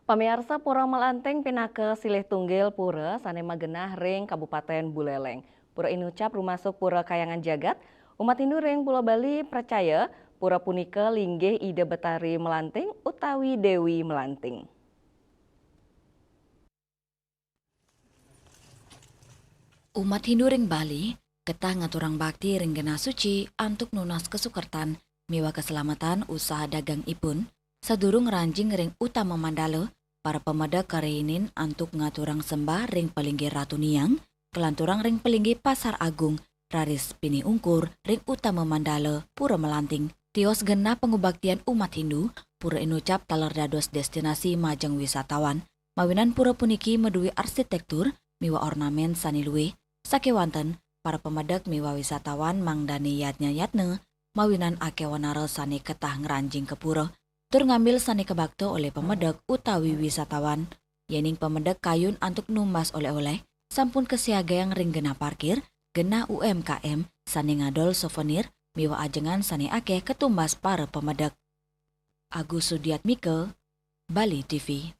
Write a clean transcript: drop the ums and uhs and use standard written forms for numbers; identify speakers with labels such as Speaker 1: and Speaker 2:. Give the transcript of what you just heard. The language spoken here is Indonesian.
Speaker 1: Pamirsa Pura Melanteng pinake silih tunggil pura sanema genah ring Kabupaten Buleleng. Pura inucap rumasuk pura kayangan jagat, umat Hindu ring Pulau Bali percaya pura punika linggih ide Betari Melanting utawi Dewi Melanting.
Speaker 2: Umat Hindu ring Bali, getah ngaturang bakti ring genah suci antuk nunas kesukertan, miwa keselamatan usaha dagang ipun, sadurung ranjing ring utama Mandala, para pemuda kareinin antuk ngaturang sembah ring pelinggi Ratu Niang, kelanturang ring pelinggi Pasar Agung, raris pini ungkur ring utama Mandala, Pura Melanting. Tios genah pengubaktian umat Hindu, pura inucap taler dados destinasi majeng wisatawan, mawinan pura puniki medui arsitektur, miwa ornamen sani luwih, sakewanten para pemedak miwa wisatawan mangdani yatnya-yatne mawinan ake wanara sani ketah ngeranjing ke pura tur ngambil sani kebakto oleh pemedak utawi wisatawan yening pemedak kayun antuk numbas oleh-oleh sampun kesiaga yang ring gena parkir gena UMKM sani ngadol souvenir miwa ajengan sani ake ketumbas para pemedak. Agus Sudiatmike, Bali TV.